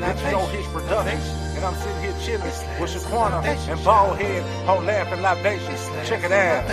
his production. And I'm sitting here chilling with Shaquena and Baldhead, whole laughing libations. Check it out.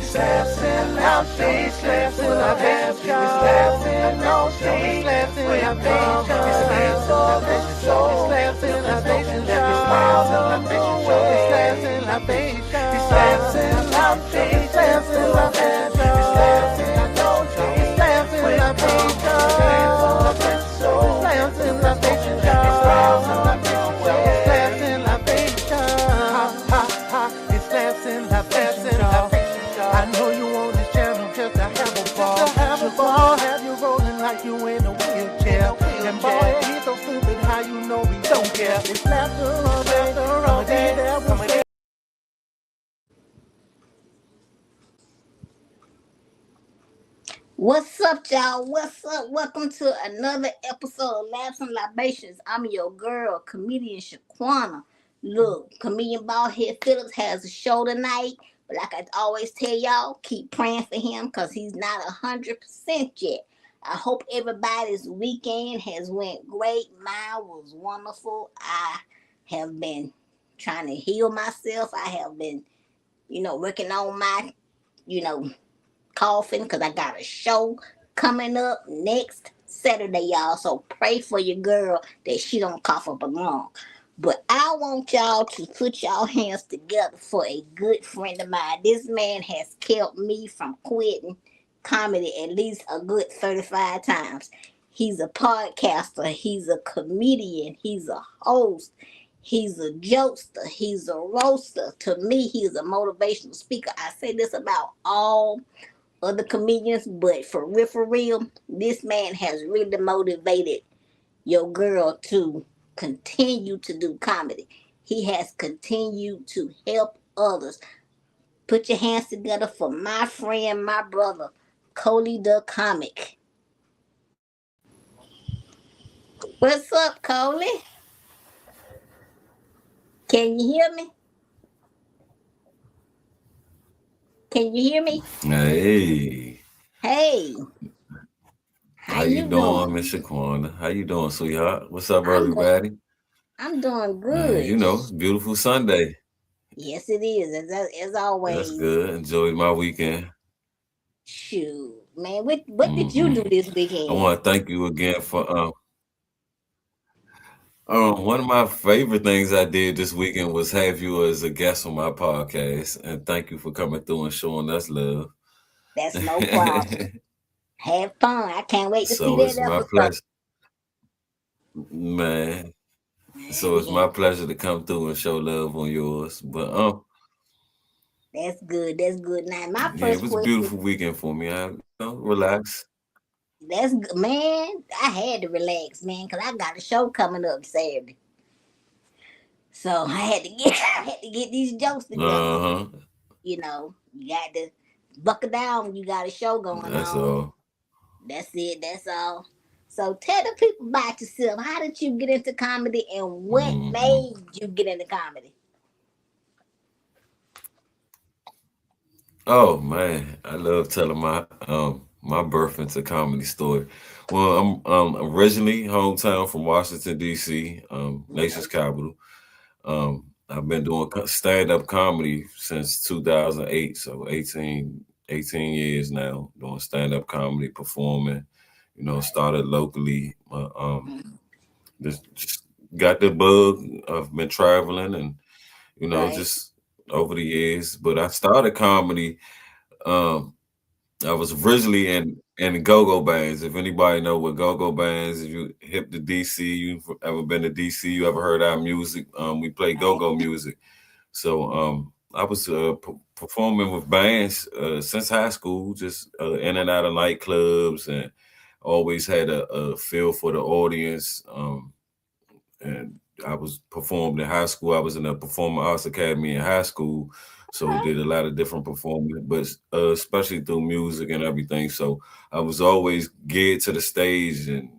Slaps in our face, slaps in our hands, slaps in our face, slaps in our face, slaps all the show, slaps in our face, slaps on the way, slaps in our face, slaps in our face, slaps in our hands, slaps in our face, slaps in our face, slaps all the show, slaps in our face, slaps on the way, slaps in our face, ha ha ha, it slaps in our face, I know you on this channel just to have a ball, have you rolling like you in a wheelchair. And boy, he's so stupid, how you know he don't care. It's laughter all day, What's up, y'all? What's up? Welcome to another episode of Laughs and Libations. I'm your girl, comedian Shaquena. Look, comedian Baldhead Phillips has a show tonight. But like I always tell y'all, keep praying for him because he's not 100% yet. I hope everybody's weekend has went great. Mine was wonderful. I have been trying to heal myself. I have been, working on my, coughing because I got a show coming up next Saturday, y'all. So pray for your girl that she don't cough up a lung. But I want y'all to put y'all hands together for a good friend of mine. This man has kept me from quitting comedy at least a good 35 times. He's a podcaster. He's a comedian. He's a host. He's a jokester. He's a roaster. To me, he's a motivational speaker. I say this about all other comedians, but for real, this man has really motivated your girl to continue to do comedy. He has continued to help others. Put your hands together for my friend, my brother, Colee the Comic. What's up, Colee? Can you hear me? Can you hear me? Hey. Hey. How you doing, Miss Shaquena? How you doing, sweetheart? What's up, everybody? I'm doing good. It's beautiful Sunday. Yes, it is, as always. That's good. Enjoyed my weekend. Shoot, man. What did you do this weekend? I want to thank you again for one of my favorite things I did this weekend was have you as a guest on my podcast, and thank you for coming through and showing us love. That's no problem. Have fun. I can't wait to see that it's my pleasure, man. So it's my pleasure to come through and show love on yours. But that's good. That's good. Now my first it was a beautiful weekend for me. I relax. That's good, man. I had to relax, man, because I got a show coming up Saturday. So I had to get these jokes together. You got to buckle down when you got a show going on. That's all. That's it. That's all. So tell the people about yourself. How did you get into comedy, and what made you get into comedy? Oh man, I love telling my birth into comedy story. Well, I'm originally hometown from Washington D.C., nation's capital. I've been doing stand-up comedy since 2008, so 18 years now doing stand-up comedy, performing. Started locally. Just got the bug. I've been traveling and, just over the years. But I started comedy. I was originally in go-go bands. If anybody know what go-go bands, if you hip to DC, you've ever been to DC, you ever heard our music, we play go-go music. So I was performing with bands since high school, just in and out of nightclubs, and always had a feel for the audience. And I was performed in high school. I was in the Performing Arts Academy in high school. So we did a lot of different performing, but especially through music and everything. So I was always geared to the stage and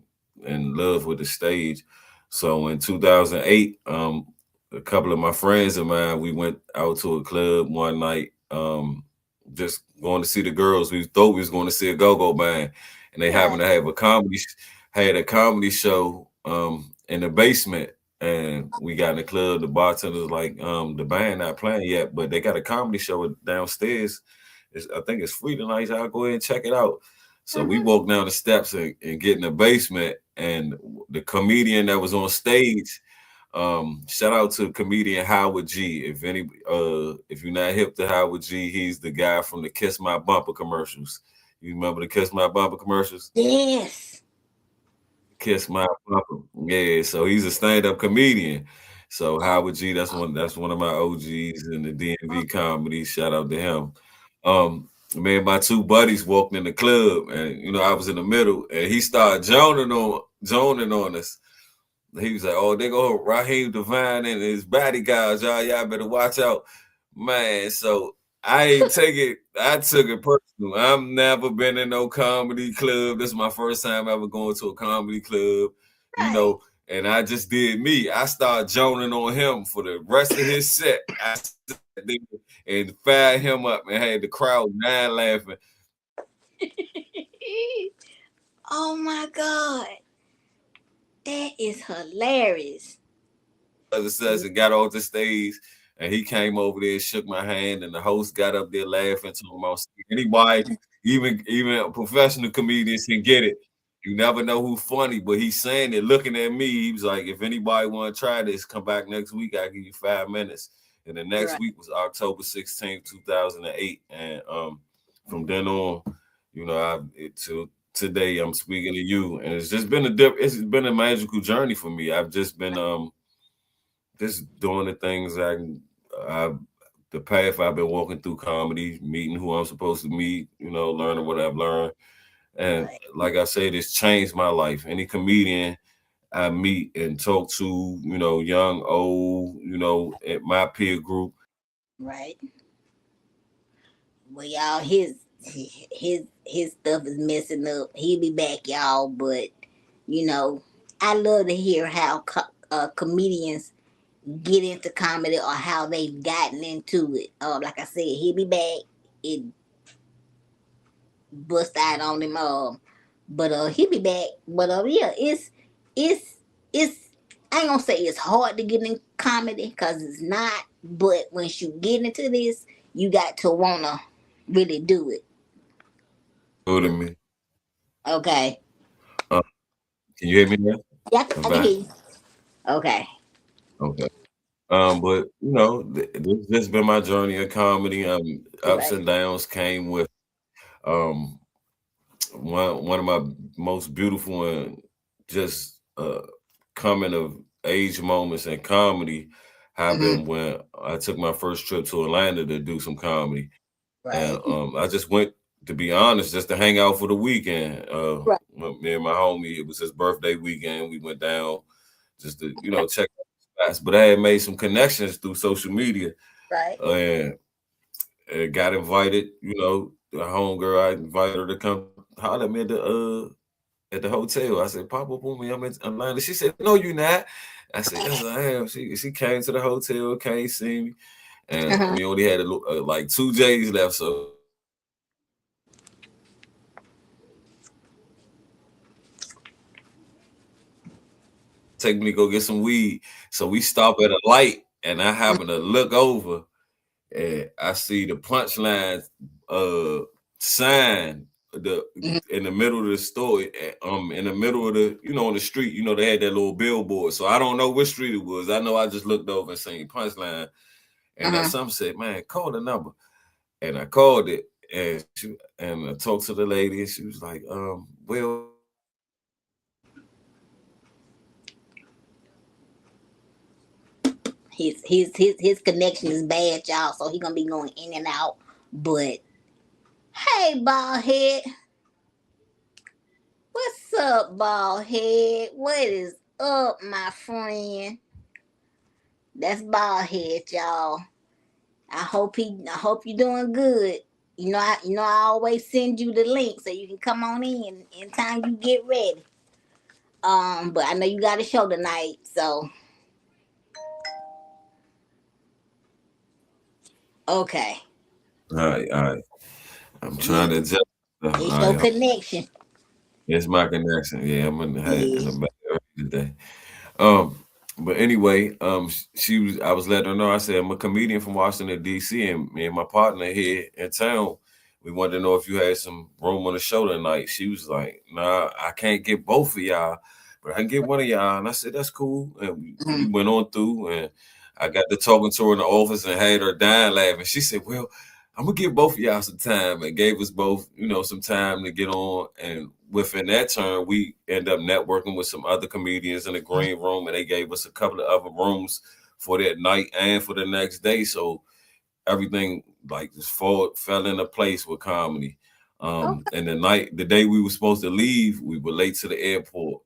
in love with the stage. So in 2008, a couple of my friends of mine, we went out to a club one night, just going to see the girls. We thought we was going to see a go-go band, and they happened to have a comedy show in the basement, and we got in the club. The bartender's like, the band not playing yet, but they got a comedy show downstairs. I think it's free tonight. So I'll go ahead and check it out. So we walk down the steps and get in the basement, and the comedian that was on stage. Shout out to comedian Howard G. If you're not hip to Howard G, he's the guy from the Kiss My Bumper commercials. You remember the Kiss My Bumper commercials? Yes. Kiss My Bumper. Yeah, so he's a stand-up comedian. So Howard G, that's one of my OGs in the DMV comedy. Shout out to him. Me and my two buddies walked in the club, and I was in the middle, and he started joning on us. He was like, "Oh, they go Raheem Devine and his bodyguards, y'all better watch out, man." So I took it personal. I've never been in no comedy club. This is my first time ever going to a comedy club, and I just did me. I started joning on him for the rest of his set. And fired him up and had the crowd dying laughing. Oh my God. That is hilarious. And got off the stage, and he came over there and shook my hand, and the host got up there laughing to him on stage. Anybody, even professional comedians can get it. You never know who's funny, but he's saying it, looking at me. He was like, "If anybody want to try this, come back next week. I'll give you 5 minutes." And the next week was October 16th, 2008. And from then on, to today, I'm speaking to you. And it's just been it's been a magical journey for me. I've just been just doing the things the path I've been walking through comedy, meeting who I'm supposed to meet, learning what I've learned. And like I said, it's changed my life. Any comedian I meet and talk to, young, old, at my peer group. Right. Well, y'all, his stuff is messing up. He'll be back, y'all. But I love to hear how comedians get into comedy or how they've gotten into it. Like I said, he'll be back. It bust out on him. But he'll be back. But yeah, it's I ain't gonna say it's hard to get in comedy because it's not, but once you get into this, you got to wanna really do it. Go to me. Okay. Can you hear me now? Yeah, I can hear you. Okay. Okay. But this has been my journey of comedy. Ups and downs came with one of my most beautiful and just coming of age moments in comedy happened when I took my first trip to Atlanta to do some comedy. And I just went, to be honest, just to hang out for the weekend. Me and my homie, it was his birthday weekend. We went down just to, check out the spots. But I had made some connections through social media. And got invited, the homegirl, I invited her to come holler at me at the hotel. I said, "Pop up on me, I'm in Atlanta." She said, "No, you're not." I said, "Yes, I am." She came to the hotel, came see me, and we only had like 2 days left, so take me to go get some weed. So we stop at a light, and I happen to look over, and I see the punchline sign in the middle of the store, in the middle of the, on the street, they had that little billboard. So I don't know which street it was. I know I just looked over and seen punchline, and then some said, "Man, call the number," and I called it, and I talked to the lady, and she was like, "Well." His connection is bad, y'all, so he gonna be going in and out. But hey, Baldhead, what's up, Baldhead? What is up, my friend? That's Baldhead, y'all. I hope you're doing good. I always send you the link so you can come on in time you get ready. But I know you got a show tonight, so. Okay. All right. I'm trying to adjust. It's your connection. It's my connection. Yeah, I'm in the back today. Um, but anyway, she was. I was letting her know. I said I'm a comedian from Washington D.C. and me and my partner here in town. We wanted to know if you had some room on the show tonight. She was like, "Nah, I can't get both of y'all, but I can get one of y'all." And I said, "That's cool." And we went on through, and I got to talking to her in the office and had her dying laughing. She said, "Well, I'm gonna give both of y'all some time," and gave us both, some time to get on. And within that turn, we end up networking with some other comedians in the green room, and they gave us a couple of other rooms for that night and for the next day. So everything like just fell into place with comedy. And the day we were supposed to leave, we were late to the airport,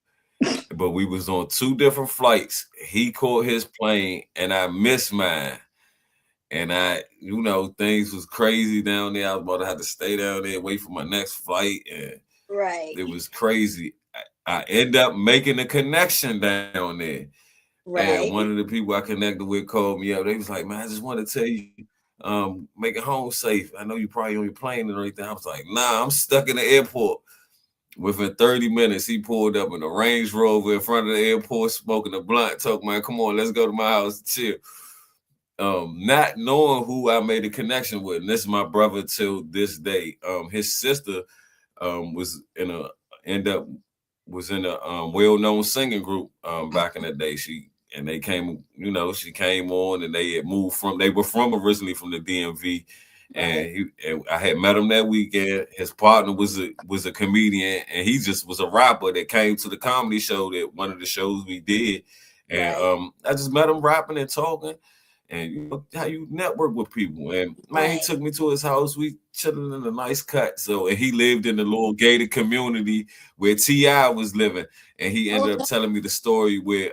but we was on two different flights. He caught his plane, and I missed mine. And things was crazy down there. I was about to have to stay down there, wait for my next flight, and Right. it was crazy. I end up making a connection down there. And Right. one of the people I connected with called me up. They was like, "Man, I just want to tell you, make it home safe. I know you probably on your plane and everything." I was like, "Nah, I'm stuck in the airport." Within 30 minutes, he pulled up in a Range Rover in front of the airport, smoking a blunt, talking, "Man, come on, let's go to my house and chill." Not knowing who I made a connection with, and this is my brother till this day. His sister was end up was in a well-known singing group back in the day. She came on, and they were from originally from the DMV. And I had met him that weekend. His partner was a comedian, and he just was a rapper that came to the comedy show, that one of the shows we did. And I just met him rapping and talking, and how you network with people. And man, he took me to his house. We chilling in a nice cut. And he lived in the little gated community where T.I. was living. And he ended up telling me the story where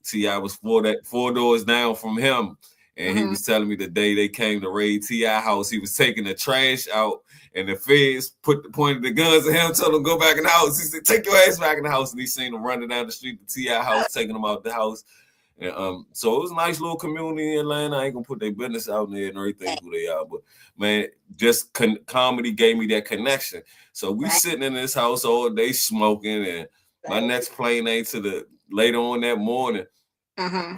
T.I. was four doors down from him. And he was telling me the day they came to raid T.I. house, he was taking the trash out, and the feds pointed the guns at him, told him go back in the house. He said, "Take your ass back in the house." And he seen him running down the street to T.I. house, taking him out the house. And so it was a nice little community in Atlanta. I ain't gonna put their business out there and everything who they are, but man, just comedy gave me that connection. So we sitting in this house all day smoking, and my next plane ain't to the later on that morning.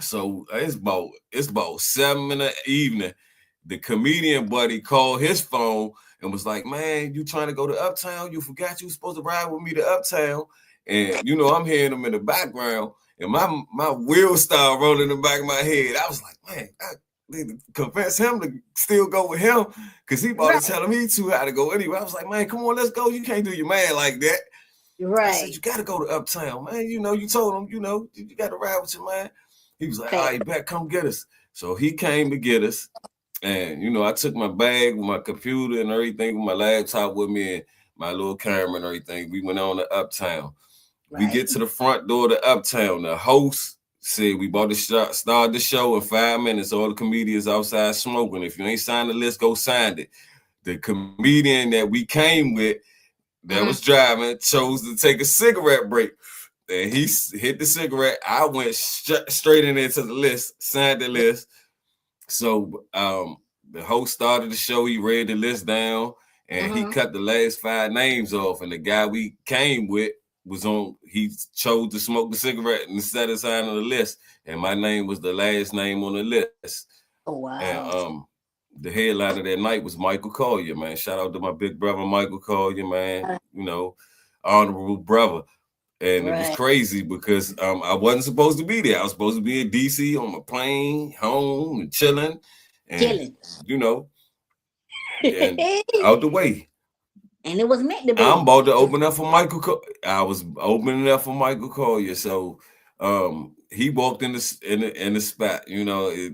So it's about 7 in the evening. The comedian buddy called his phone and was like, "Man, you trying to go to Uptown? You forgot you were supposed to ride with me to Uptown." And I'm hearing him in the background, and my wheels started rolling in the back of my head. I was like, "Man, I need to convince him to still go with him, because he about to tell him he too had to go anyway." I was like, "Man, come on, let's go. You can't do your man like that." Right. I said, "You got to go to Uptown, man. You told him, you got to ride with your man." He was like, "All right, bet, come get us." So he came to get us. And, I took my bag with my computer and everything, with my laptop with me and my little camera and everything. We went on to Uptown. We get to the front door to Uptown. The host said we about to start the show in 5 minutes. All the comedians outside smoking. If you ain't signed the list, go sign it. The comedian that we came with that was driving chose to take a cigarette break. And he hit the cigarette. I went straight into the list, signed the list. So the host started the show. He read the list down, and he cut the last 5 names off. And the guy we came with he chose to smoke the cigarette instead of signing the list. And my name was the last name on the list. Oh, wow. And the headliner that night was Michael Collier, man. Shout out to my big brother, Michael Collier, man. Honorable brother. And it was crazy because I wasn't supposed to be there. I was supposed to be in D.C. on my plane, home, and chilling. And, and out the way. And it was meant to be. I'm about to open up for Michael. I was opening up for Michael Collier. So he walked in the spot,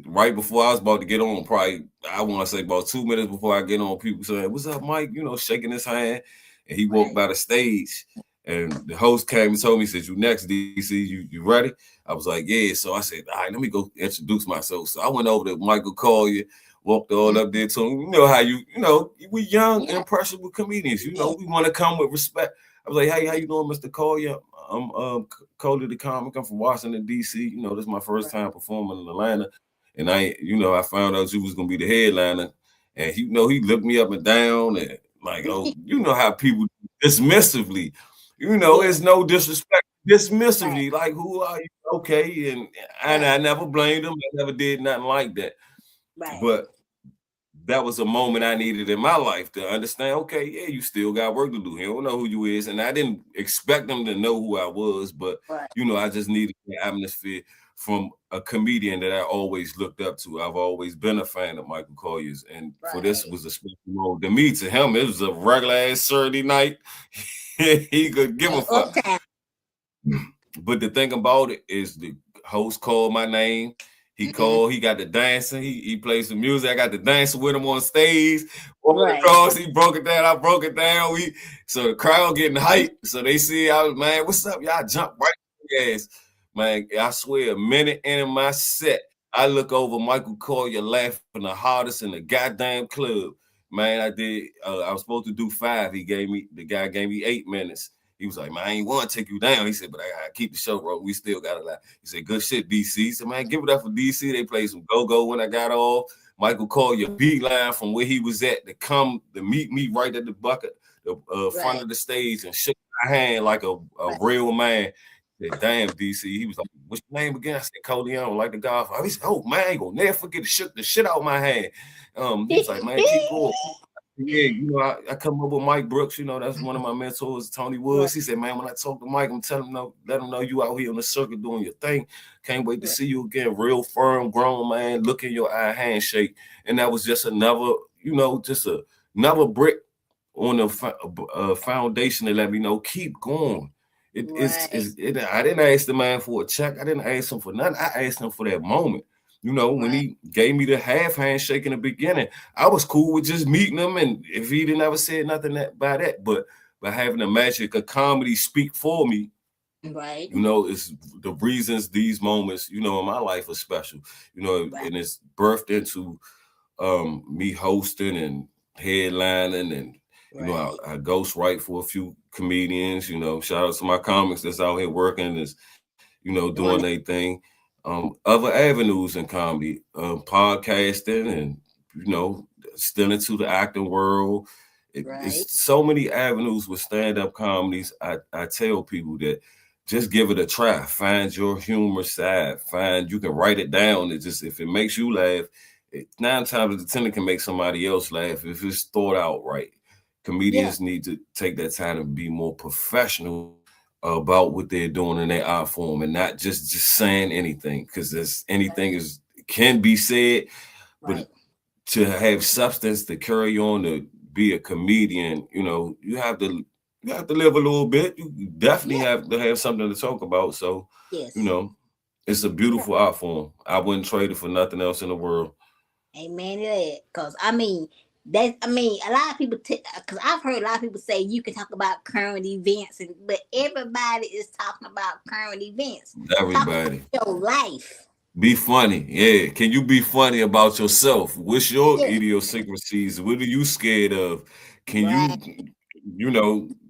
right before I was about to get on. Probably, I want to say about 2 minutes before I get on, people saying, "What's up, Mike?" Shaking his hand. And he walked by the stage. And the host came and told me, he said, "You next, DC, you ready?" I was like, "Yeah." So I said, "All right, let me go introduce myself." So I went over to Michael Collier, walked all up there to him. You know how we young, impressionable comedians. We want to come with respect. I was like, "Hey, how you doing, Mr. Collier? I'm Collier the comic. I'm from Washington, D.C. This is my first time performing in Atlanta. And I found out you was going to be the headliner." And he looked me up and down and like, "Oh, how people dismissively. It's no disrespect. Dismissively, like, who are you? okay, and I never blamed him. I never did nothing like that. Right. But that was a moment I needed in my life to understand, okay, yeah, you still got work to do. He don't know who you is. And I didn't expect them to know who I was, but Right. I just needed the atmosphere from a comedian that I always looked up to. I've always been a fan of Michael Collier's. And for this Right. was a special role to me. To him, it was a regular ass Saturday night. He could give a And fuck. uptown. But the thing about it is the host called my name. He Mm-mm. called, he got the dancing, he played some music. I got the dancing with him on stage. Walking Right. across, he broke it down, I broke it down. So the crowd getting hyped. So they see I was, man, what's up? Y'all jump right in the ass. Man, I swear, a minute into my set, I look over Michael Collier laughing the hardest in the goddamn club. Man, I was supposed to do 5. The guy gave me 8 minutes. He was like, man, I ain't want to take you down. He said, but I gotta keep the show rolling. We still got a lot. He said, good shit, DC. He said, man, give it up for DC. They played some go-go when I got off. Michael called your beeline from where he was at to come to meet me right at the bucket, the front Right. of the stage and shook my hand like a Right. real man. He said, damn, DC. He was like, what's your name again? I said, Coleon, like the Godfather. He said, oh, man, I ain't gonna never forget to shook the shit out of my hand. He was like, man, keep going. Yeah, I come up with Mike Brooks, that's one of my mentors, Tony Woods. He said, man, when I talk to Mike, I'm telling him, let him know you out here on the circuit doing your thing. Can't wait to see you again. Real firm, grown man, look in your eye, handshake. And that was just another, another brick on the foundation to let me know, keep going. I didn't ask the man for a check. I didn't ask him for nothing. I asked him for that moment. When he gave me the half handshake in the beginning, I was cool with just meeting him. And if he didn't ever say nothing by that, but by having the magic of comedy speak for me, Right. it's the reasons these moments, in my life are special, Right. and it's birthed into me hosting and headlining and Right. I ghostwrite for a few comedians, shout out to my comics that's out here working, is doing Doing their thing. Other avenues in comedy, podcasting, and still into the acting world. Right. It's so many avenues with stand-up comedies. I tell people that just give it a try. Find your humor side. You can write it down. It just, if it makes you laugh, 9 times out of 10 it can make somebody else laugh if it's thought out right. Yeah. Comedians need to take that time to be more professional about what they're doing in their art form and not just saying anything, because anything can be said, but Right. to have substance to carry on to be a comedian, you have to live a little bit. You definitely Yeah. have to have something to talk about. So, you Yes. know, it's a beautiful art form. I wouldn't trade it for nothing else in the world. Amen to that. Cause a lot of people cause I've heard a lot of people say you can talk about current events, but everybody is talking about current events. Talk Everybody. about your life. Be funny. Yeah. Can you be funny about yourself? What's your Yeah. idiosyncrasies? What are you scared of? Can Right.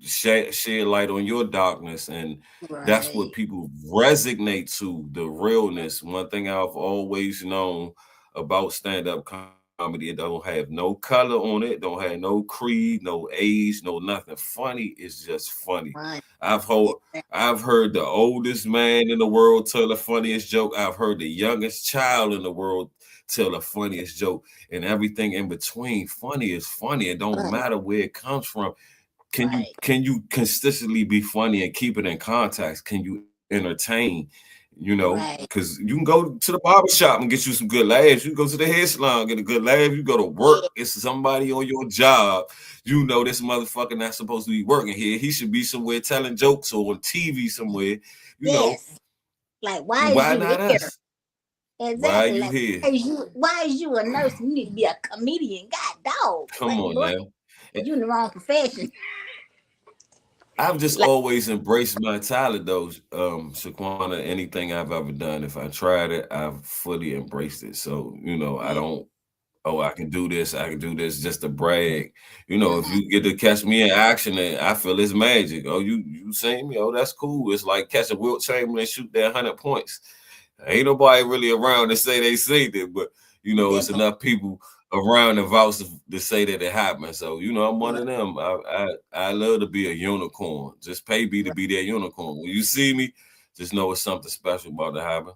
shed light on your darkness? And that's what Right. people resonate to, the realness. One thing I've always known about stand-up comedy, it don't have no color on it, don't have no creed, no age, no nothing. Funny is just funny. Right. I've heard Yeah. I've heard the oldest man in the world tell the funniest joke. I've heard the youngest child in the world tell the funniest joke, and everything in between. Funny is funny. It don't Funny. matter where it comes from. Right. Can you consistently be funny and keep it in context? Can you entertain? Right. Because you can go to the barber shop and get you some good laughs. You can go to the hair salon, get a good laugh. You go to work, Yeah. it's somebody on your job. This motherfucker not supposed to be working here. He should be somewhere telling jokes or on TV somewhere. Yes. Like, why is Why you not here? us? Why are Exactly. you Like, here? why is you a nurse? You need to be a comedian. God dog. Come Like, on boy, now. you in the wrong profession. I've just Like, always embraced my talent, though, Shaquana. Anything I've ever done, if I tried it, I've fully embraced it. So, I yeah. don't, oh, I can do this just to brag. If Uh-huh. you get to catch me in action, and I feel it's magic. Oh, you seen me? Oh, that's cool. It's like catching Wilt Chamberlain and shoot that 100 points. Ain't nobody really around to say they seen it, but it's That part. enough people around the vouch to say that it happened. So I'm one Right. of them. I love to be a unicorn. Just pay me to Right. be that unicorn. When you see me, just know it's something special about to happen.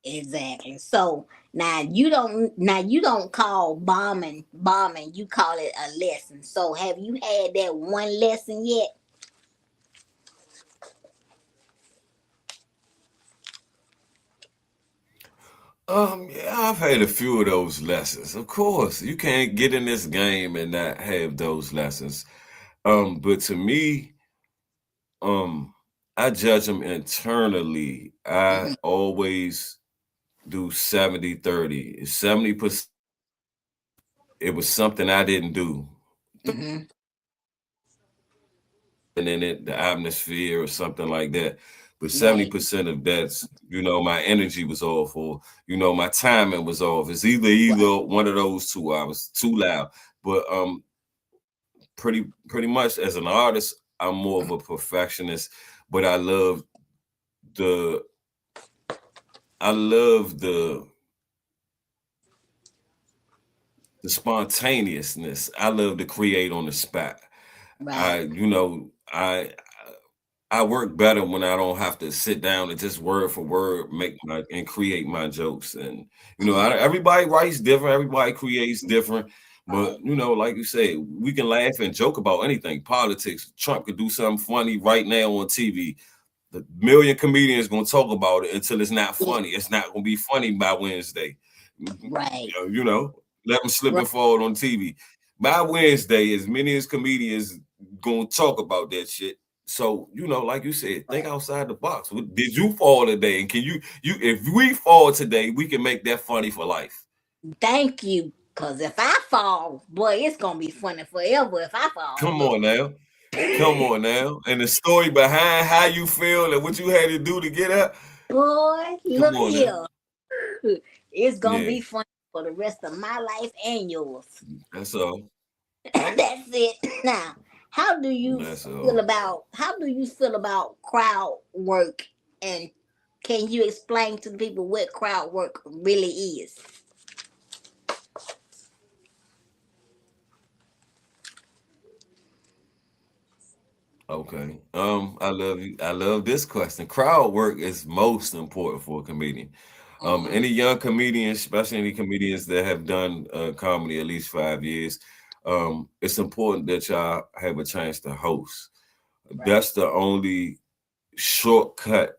Exactly. So now you don't call bombing, you call it a lesson. So have you had that one lesson yet? Yeah, I've had a few of those lessons. Of course, you can't get in this game and not have those lessons. But to me, um, I judge them internally. I Mm-hmm. always do 70-30. 70%, it was something I didn't do. Mm-hmm. And in it, the atmosphere or something like that. But Right. 70% of that's, my energy was off, or, my timing was off. It's either Right. one of those two. I was too loud. But pretty much as an artist, I'm more of a perfectionist. But the I love the spontaneousness. I love to create on the spot. I, Right. you know, I work better when I don't have to sit down and just word for word and create my jokes. And everybody writes different, everybody creates different. But Right. like you said, we can laugh and joke about anything. Politics. Trump could do something funny right now on TV. The million comedians gonna talk about it until it's not Yeah. funny. It's not gonna be funny by Wednesday. Right. Let them slip Right. and fall on TV. By Wednesday, as many as comedians gonna talk about that shit. So, like you said, think Right. outside the box. Did you fall today? And can you if we fall today, we can make that funny for life. Thank you. Cause if I fall, boy, it's gonna be funny forever if I fall. Come Look. on now. Come on now. And the story behind how you feel and what you had to do to get up. Boy, Come look on now. here. It's gonna Yeah, be funny for the rest of my life and yours. that's all. That's it. Now, That's all. how do you feel about crowd work, and can you explain to the people what crowd work really is? Okay. I love you. I love this question. Crowd work is most important for a comedian. Mm-hmm. Any young comedians, especially any comedians that have done comedy at least 5 years, it's important that y'all have a chance to host. Right. That's the only shortcut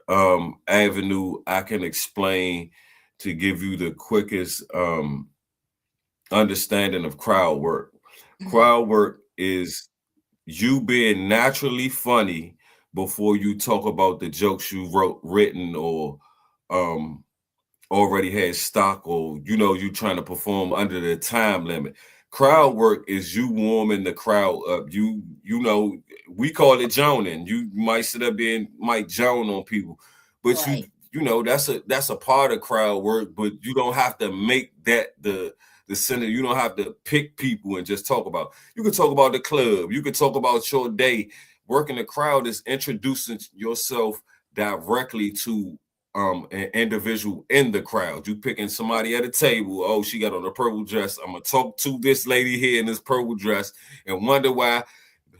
avenue I can explain to give you the quickest understanding of crowd work. Mm-hmm. Crowd work is you being naturally funny before you talk about the jokes you written, or um already had stock, or you trying to perform under the time limit. Crowd Right. work is you warming the crowd up. We call it joning. You might sit up there and might joan on people, but Right. that's a part of crowd work. But you don't have to make that the center. You don't have to pick people and just talk about. You can talk about the club. You can talk about your day. Working the crowd is introducing yourself directly to an individual in the crowd. You picking somebody at a table. Oh, she got on a purple dress. I'm gonna talk to this lady here in this purple dress and wonder why.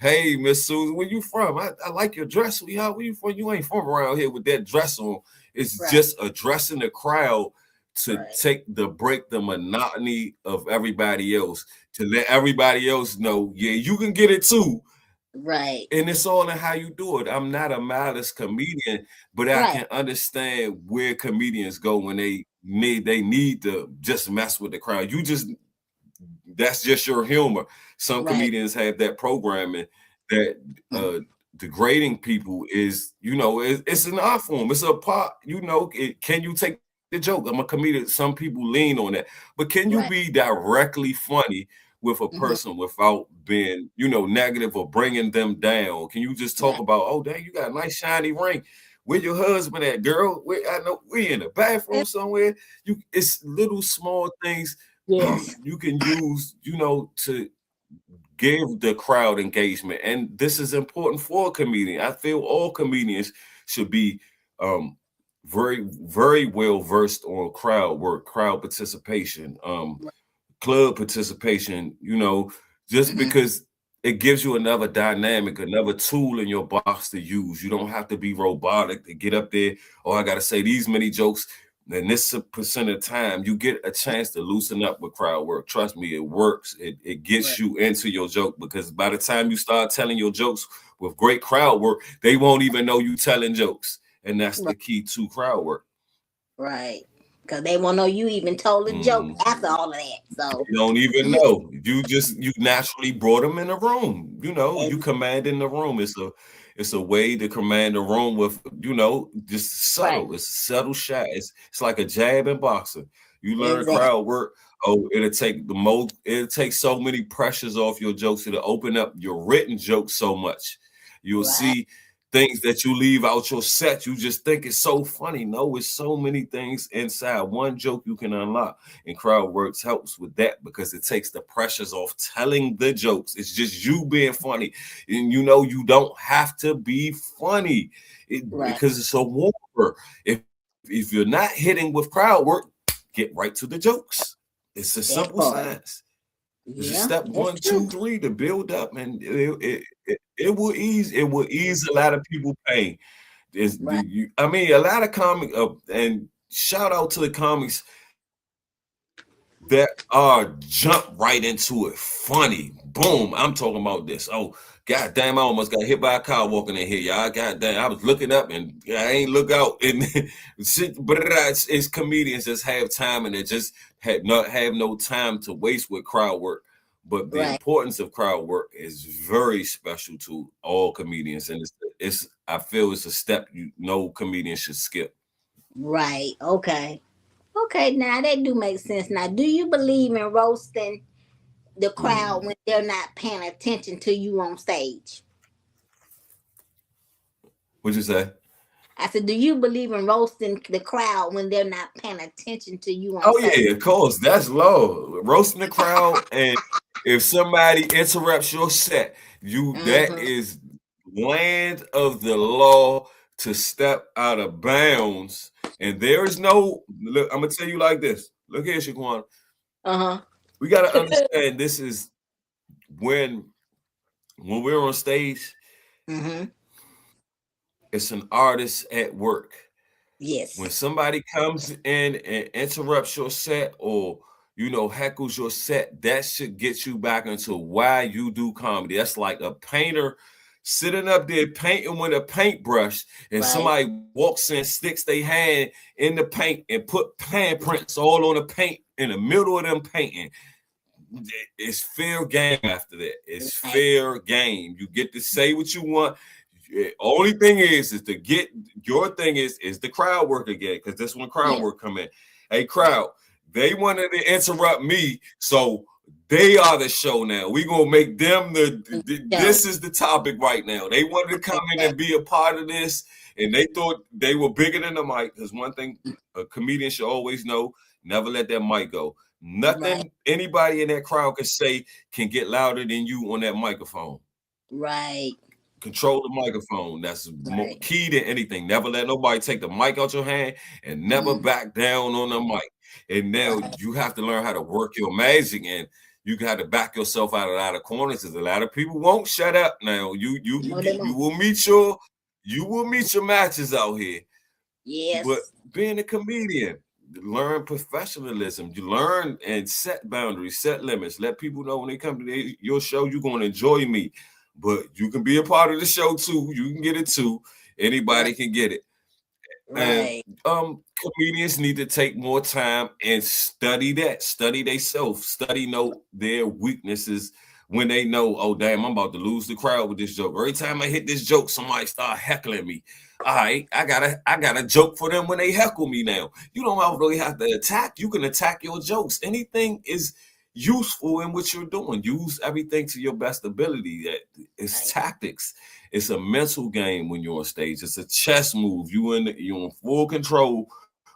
Hey, Miss Susan, where you from? I like your dress, sweetheart. Where you from? You ain't from around here with that dress on. It's Right. just addressing the crowd to Right. break the monotony of everybody else, to let everybody else know, yeah, you can get it too. Right. And it's all in how you do it. I'm not a malice comedian, but I Right. can understand where comedians go when they need to just mess with the crowd. That's just your humor. Some Right. comedians have that programming that uh degrading people is, it's an art form. It's a part, can you take the joke? I'm a comedian. Some people lean on that. But can you Right. be directly funny with a Mm-hmm. person without being, negative or bringing them down? Can you just talk Right. about, oh, dang, you got a nice shiny ring. Where your husband at, girl? I know we in the bathroom somewhere. It's little small things Yes. you can use, to give the crowd engagement. And this is important for a comedian. I feel all comedians should be um, very, very well versed on crowd work, crowd participation, Right. club participation, just Mm-hmm. because it gives you another dynamic, another tool in your box to use. You don't have to be robotic to get up there. Oh, I got to say these many jokes. And this percent of time, you get a chance to loosen up with crowd work. Trust me, it works. It gets you into your joke, because by the time you start telling your jokes with great crowd work, they won't even know you telling jokes. And that's the key to crowd work. Right. Because they won't know you even told a joke after all of that. So you don't even know. You naturally brought them in the room. You command in the room. It's a way to command the room with, just subtle. Right. It's a subtle shot. It's like a jab in boxing. You learn Exactly. crowd work. Oh, it'll take so many pressures off your jokes. It'll open up your written jokes so much. You'll Right. see things that you leave out your set. You just think it's so funny. No, it's so many things inside one joke you can unlock. And crowd works helps with that, because it takes the pressures off telling the jokes. It's just you being funny. And you don't have to be funny Right. because it's a war. If you're not hitting with crowd work, get right to the jokes. It's a That simple part. science. It's just Yeah, step that's 1, true. 2, 3 to build up, and it will ease a lot of people pain. Right. I mean, a lot of comic and shout out to the comics that are jump right into it. Funny, boom! I'm talking about this. Oh, goddamn! I almost got hit by a car walking in here, y'all. Goddamn! I was looking up and I ain't look out, and but it's comedians just have time, and they just have no time to waste with crowd work. But the Right. importance of crowd work is very special to all comedians, and it's I feel it's a step no comedian should skip. Right. Okay. Okay. Now that do make sense. Now, do you believe in roasting the crowd when they're not paying attention to you on stage? What'd you say? I said, do you believe in roasting the crowd when they're not paying attention to you on Oh stage? yeah, of course. That's low. Roasting the crowd, and if somebody interrupts your set, that Mm-hmm. is land of the law to step out of bounds. And there is no look, I'm gonna tell you like this. Look here, Shaquan. Uh-huh. We gotta understand this is when we're on stage, Mm-hmm. it's an artist at work. When Yes. somebody comes in and interrupts your set, or heckles your set, that should get you back into why you do comedy. That's like a painter sitting up there painting with a paintbrush, and Right. somebody walks in, sticks their hand in the paint and put handprints all on the paint in the middle of them painting. It's fair game after that. It's Right. fair game. You get to say what you want. Only thing is to get your thing is the crowd work again, because this when crowd Yes. work come in. Hey, crowd, they wanted to interrupt me, so they are the show now. We gonna make them So, this is the topic right now. They wanted to come in and be a part of this, and they thought they were bigger than the mic. Because one thing a comedian should always know: never let that mic go. right. Nothing anybody in that crowd can say can get louder than you on that microphone. Right. Control the microphone. That's Right. key to anything. Never let nobody take the mic out your hand, and never Mm, back down on the mic. And now right. you have to learn how to work your magic, and you got to back yourself out of a lot of corners. Because a lot of people won't shut up. Now No, they won't. you will meet your matches out here. But Yes. being a comedian, learn professionalism. You learn and set boundaries, set limits. Let people know when they come to your show, you're going to enjoy me. But you can be a part of the show too. You can get it too. Right. Anybody can get it. And Right. comedians need to take more time and study that, study themselves, know their weaknesses. When they know, oh damn, I'm about to lose the crowd with this joke. Every time I hit this joke, somebody start heckling me. All right, I got a joke for them when they heckle me now. You don't really have to attack. You can attack your jokes. Anything is useful in what you're doing. Use everything to your best ability. That it's Right. tactics. It's a mental game when you're on stage. It's a chess move. You're in full control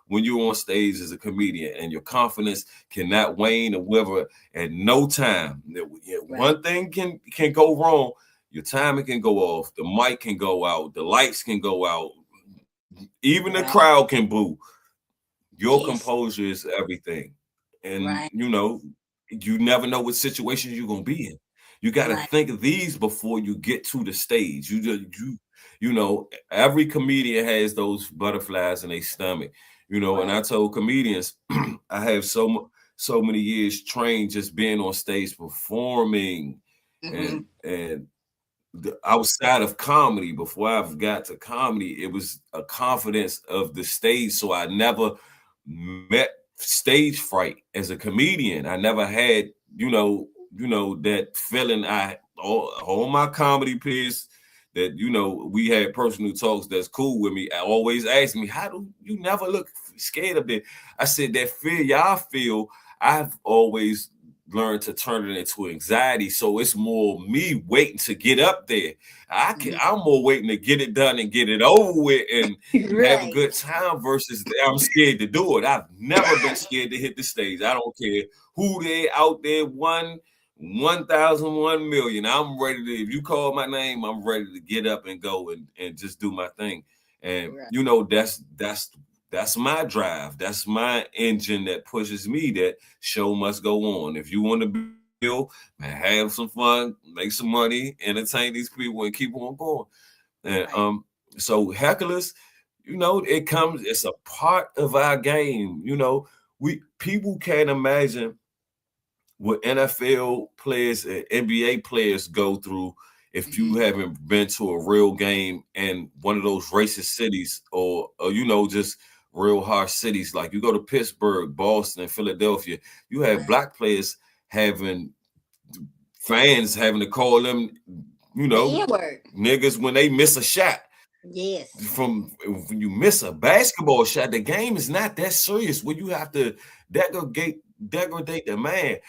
when you're on stage as a comedian, and your confidence cannot wane or wither at no time. Right. One thing can go wrong. Your timing can go off. The mic can go out. The lights can go out. Even the Right. crowd can boo. Your Yes. composure is everything. And Right. you never know what situations you're gonna be in. You got to Right. think of these before you get to the stage. You know, every comedian has those butterflies in their stomach. You know, and Right. I told comedians, I have so many years trained just being on stage performing, Mm-hmm. and outside of comedy, before I've got to comedy, it was a confidence of the stage. So I never met stage fright as a comedian. I never had, that feeling. All my comedy peers that, we had personal talks that's cool with me. I always ask me, how do you never look scared of it? I said, that fear y'all feel, I've always learn to turn it into anxiety. So it's more me waiting to get up there. I'm more waiting to get it done and get it over with and have a Right. good time versus I'm scared to do it. I've never been scared to hit the stage. I don't care who they out there, 1,000, 1,000,000. I'm ready to, if you call my name, I'm ready to get up and go and just do my thing. And Right. that's my drive. That's my engine that pushes me. That show must go on. If you want to build, man, have some fun, make some money, entertain these people, and keep on going. And Right. so hecklers, it's a part of our game. We people can't imagine what NFL players and NBA players go through if you Mm-hmm. haven't been to a real game in one of those racist cities or just real harsh cities. Like you go to Pittsburgh, Boston, Philadelphia, you have Right. black players having fans having to call them, The N word. niggas when they miss a shot. Yes. From when you miss a basketball shot, the game is not that serious where you have to degrade the man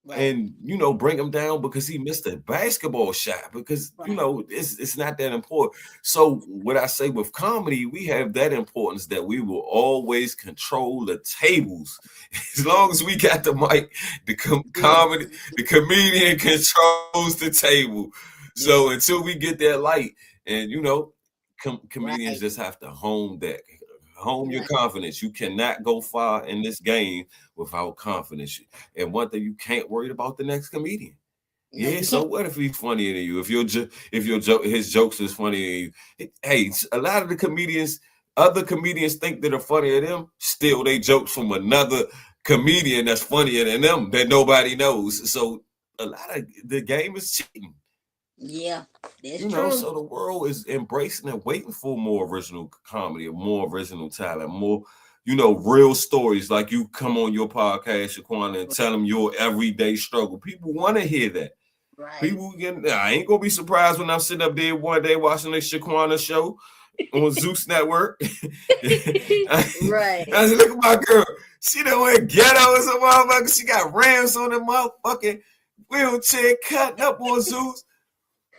Right. and bring him down because he missed a basketball shot because Right. it's not that important. So what I say with comedy, we have that importance that we will always control the tables as long as we got the mic. Yes. Comedy, the comedian controls the table. So Yes. until we get that light, and comedians Right. just have to hone your Right. confidence. You cannot go far in this game without confidence. And one thing, you can't worry about the next comedian. No, Yeah, you so can't. what if he's funnier than you? If your joke, his jokes is funnier than you. Hey, a lot of the other comedians think that are funnier than them, still they jokes from another comedian that's funnier than them that nobody knows. So a lot of the game is cheating. Yeah, that's true. So the world is embracing and waiting for more original comedy, more original talent, more, real stories. Like you come on your podcast, Shaquena, and tell them your everyday struggle. People want to hear that. Right. I ain't gonna be surprised when I'm sitting up there one day watching the Shaquena show on Zeus Network. Right. I said, look at my girl. She done went ghetto as a motherfucker. She got Rams on the motherfucking wheelchair cutting up on Zeus.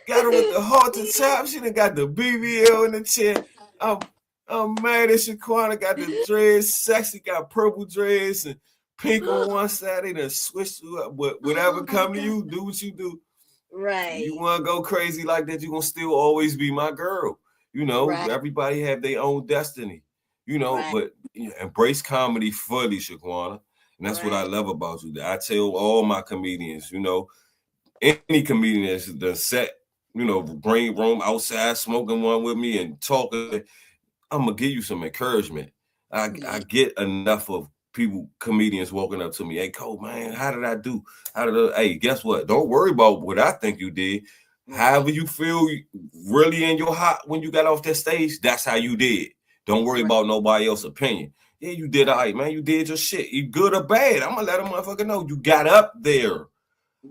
Got her with the heart to top. She done got the BBL in the chair. I'm mad at Shaquana. Got the dreads, sexy, got purple dreads and pink on one side. They done switched you up. But whatever Oh my come to God. you, do what you do. You Right. want to go crazy like that, you going to still always be my girl. Right. Everybody have their own destiny. Right. But embrace comedy fully, Shaquana. And that's what I Right. love about you. I tell all my comedians, any comedian that's done set, green room outside smoking one with me and talking, I'm gonna give you some encouragement. I Yeah. get enough of comedians walking up to me, hey Cole, man, how did I do? Hey, guess what? Don't worry about what I think you did. Right. However you feel really in your heart when you got off that stage, that's how you did. Don't worry Right. about nobody else's opinion. Yeah, you did all Right. right, man. You did your shit. You good or bad. I'm gonna let a motherfucker know you got up there.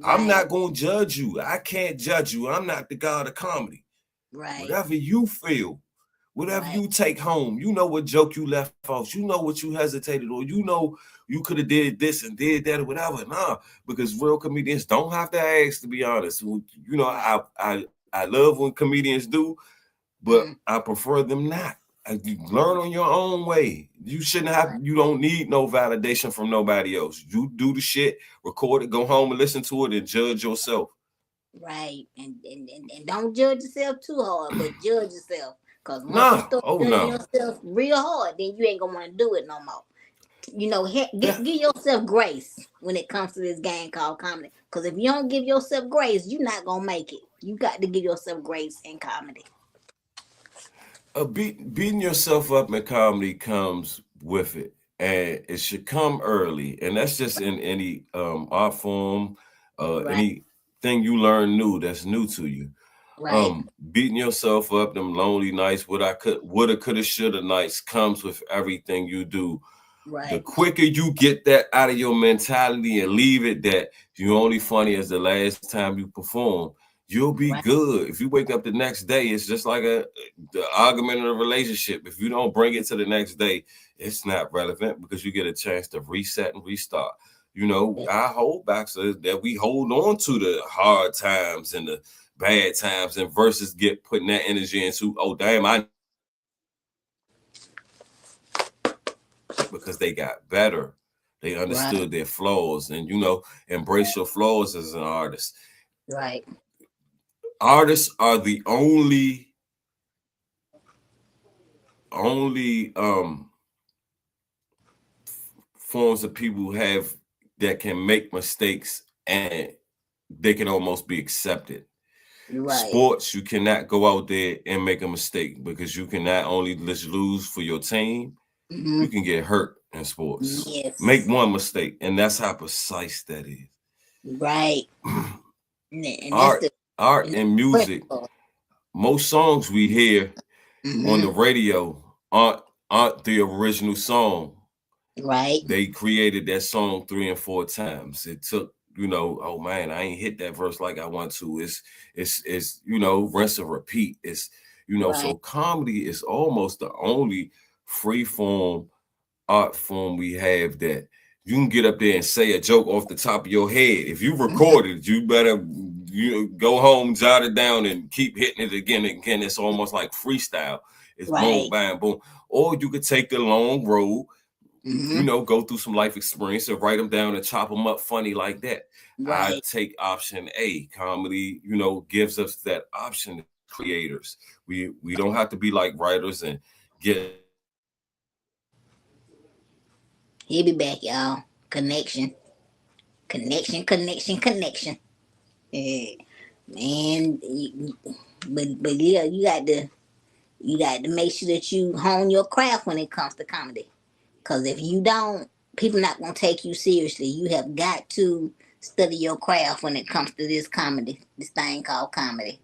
I'm Right. not gonna judge you. I can't judge you. I'm not the god of comedy. Right. Whatever you feel, whatever Right. you take home, what joke you left off, what you hesitated, or you could have did this and did that or whatever. Nah, because real comedians don't have to ask, to be honest. Right. I love when comedians do, but Mm. I prefer them not. You learn on your own way. Right. You don't need no validation from nobody else. You do the shit, record it, go home and listen to it and judge yourself. Right. And don't judge yourself too hard, but judge yourself. Cause once you Nah, start oh judging no. yourself real hard, then you ain't gonna want to do it no more. give yourself grace when it comes to this game called comedy. Because if you don't give yourself grace, you're not gonna make it. You got to give yourself grace in comedy. Beating yourself up in comedy comes with it, and it should come early, and that's just in any art form, Right, anything you learn new that's new to you. right, Beating yourself up, them lonely nights, what I could, woulda, coulda, shoulda nights comes with everything you do. The right, quicker you get that out of your mentality and leave it that you're only funny as the last time you perform, you'll be right. good. If you wake up the next day, it's just like the argument in a relationship. If you don't bring it to the next day, it's not relevant because you get a chance to reset and restart. Our holdbacks are that we hold on to the hard times and the bad times, and versus get putting that energy into, oh damn, I because they got better. They Right, understood their flaws, and embrace your flaws as an artist. right, Artists are the only forms of people who have that can make mistakes and they can almost be accepted. right. Sports, you cannot go out there and make a mistake because you can not only just lose for your team, Hmm. you can get hurt in sports. Make Yes, one mistake, and that's how precise that is. right. And that's art the art and and music, principle. most songs we hear on Hmm. the radio aren't the original song. Right, They created that song 3 and 4 times. It took, oh man, I ain't hit that verse like I want to. It's rinse and repeat. It's right. so comedy is almost the only free form art form we have that you can get up there and say a joke off the top of your head. If you record it, you better go home, jot it down, and keep hitting it again and again. It's almost like freestyle. It's boom, Right. bam, boom. Or you could take the long road, Hmm. go through some life experience and write them down and chop them up funny like that. I Right. take option A. Comedy, gives us that option as creators. We don't have to be like writers and get He'll be back, y'all. Connection, connection. Yeah. Man, but yeah, you got to make sure that you hone your craft when it comes to comedy. Cause if you don't, people not gonna take you seriously. You have got to study your craft when it comes to this comedy, this thing called comedy.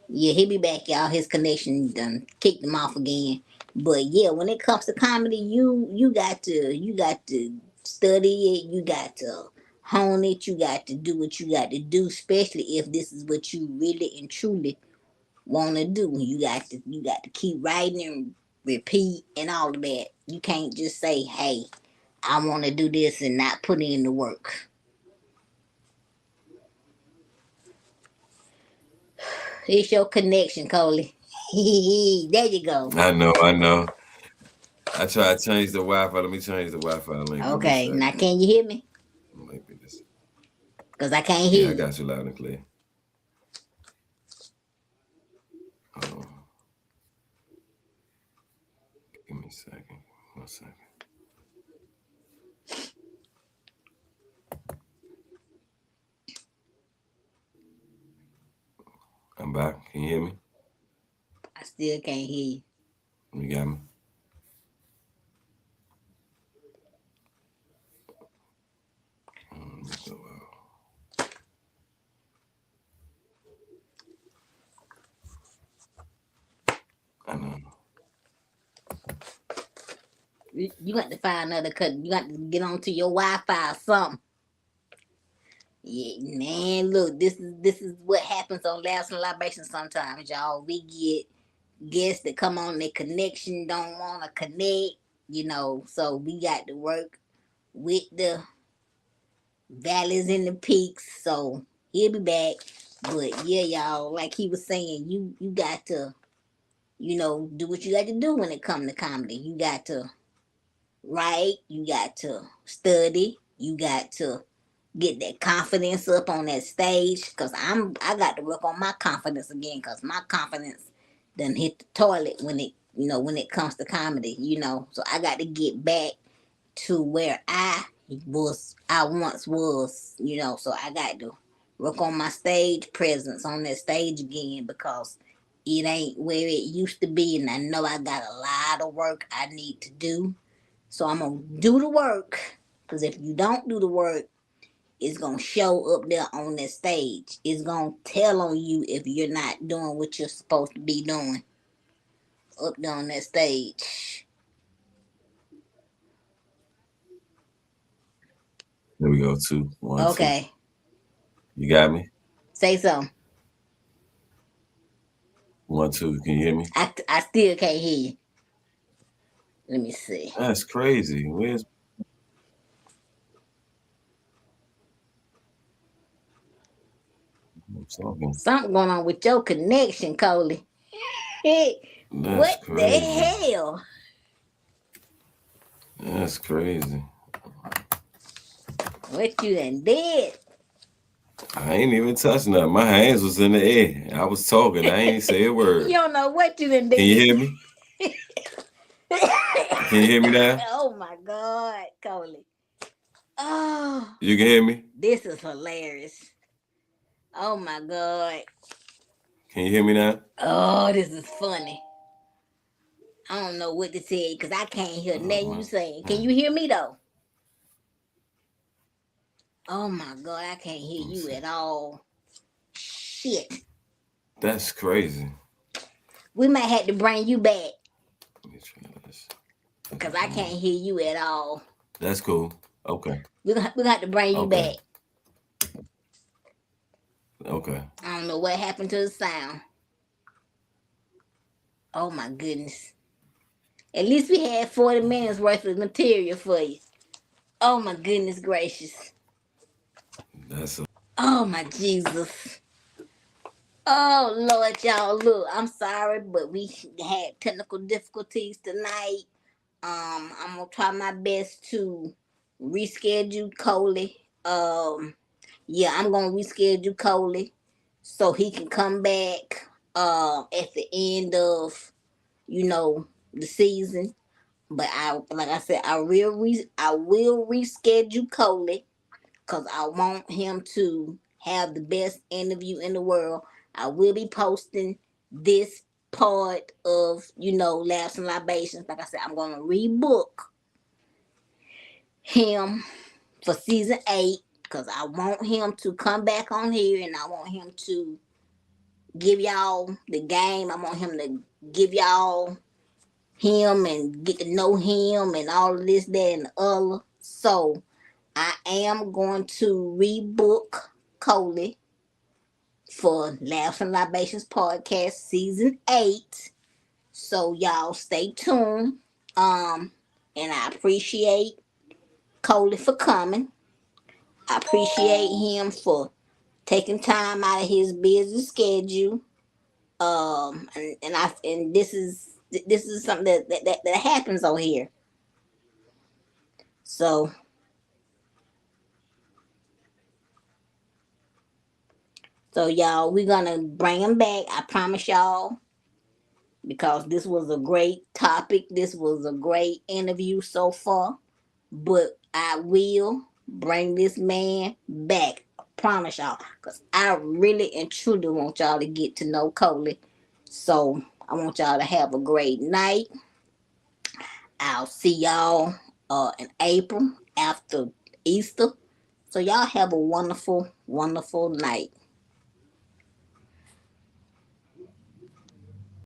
Yeah, he'll be back, y'all. His connection done kicked him off again. But yeah, when it comes to comedy, you got to study it. You got to hone it. You got to do what you got to do, especially if this is what you really and truly want to do. You got to keep writing and repeat and all of that. You can't just say, "Hey, I want to do this," and not put in the work. It's your connection, Coley. There you go. I know. I try to change the Wi-Fi. Let me change the Wi-Fi link. Give me a Okay, now second. can you hear me? Maybe this. Cause I can't Yeah, hear I you. got you loud and clear. Hold on. Give me a second. 1 second. I'm back. Can you hear me? I still can't hear you. You got me? Let me go I know. You got to find another cut. You got to get onto your Wi-Fi or something. Yeah, man. Look, this is what happens on Laughs and Libations sometimes, y'all. We get guests that come on, their connection don't want to connect, So we got to work with the valleys and the peaks. So he'll be back. But yeah, y'all, like he was saying, you got to, do what you got to do when it comes to comedy. You got to write, you got to study, you got to get that confidence up on that stage. Cause I got to work on my confidence again. Cause my confidence done hit the toilet when it comes to comedy, So I got to get back to where I once was, So I got to work on my stage presence on that stage again because it ain't where it used to be, and I know I got a lot of work I need to do. So I'm gonna do the work, because if you don't do the work, it's gonna show up there on that stage. It's gonna tell on you if you're not doing what you're supposed to be doing up there on that stage. There we go. 2, 1, 2. Okay. You got me? Say something. 1, 2. Can you hear me? I still can't hear you. Let me see. That's crazy. Something going on with your connection, Coley. What crazy. the hell? That's crazy. What you done did? I ain't even touched nothing. My hands was in the air. I was talking. I ain't say a word. You don't know what you done did. Can you hear me? Can you hear me now? Oh my God, Coley. Oh. You can hear me? This is hilarious. Oh my God. Can you hear me now? Oh, this is funny. I don't know what to tell you because I can't hear nothing you saying. Can you hear me though? Oh my God, I can't hear you at all. Shit. That's crazy. We might have to bring you back. Let me try this. Because I can't hear you at all. That's cool. Okay. We're going to have to bring you back. Okay. I don't know what happened to the sound. Oh my goodness. At least we had 40 minutes worth of material for you. Oh my goodness gracious. Oh my Jesus. Oh Lord, y'all, look, I'm sorry, but we had technical difficulties tonight. I'm gonna try my best to reschedule Coley. Yeah, I'm gonna reschedule Coley so he can come back at the end of the season. But like I said, I will reschedule Coley because I want him to have the best interview in the world. I will be posting this part of Laughs and Libations. Like I said, I'm gonna rebook him for season 8 because I want him to come back on here and I want him to give y'all the game. I want him to give y'all him and get to know him and all of this, that, and the other. So I am going to rebook Coley for Laughs and Libations Podcast season 8. So y'all stay tuned. And I appreciate Coley for coming. I appreciate him for taking time out of his busy schedule. And this is something that happens on here. So y'all, we're gonna bring him back. I promise y'all, because this was a great topic. This was a great interview so far. But I will bring this man back. I promise y'all. Because I really and truly want y'all to get to know Coley. So I want y'all to have a great night. I'll see y'all in April after Easter. So y'all have a wonderful, wonderful night.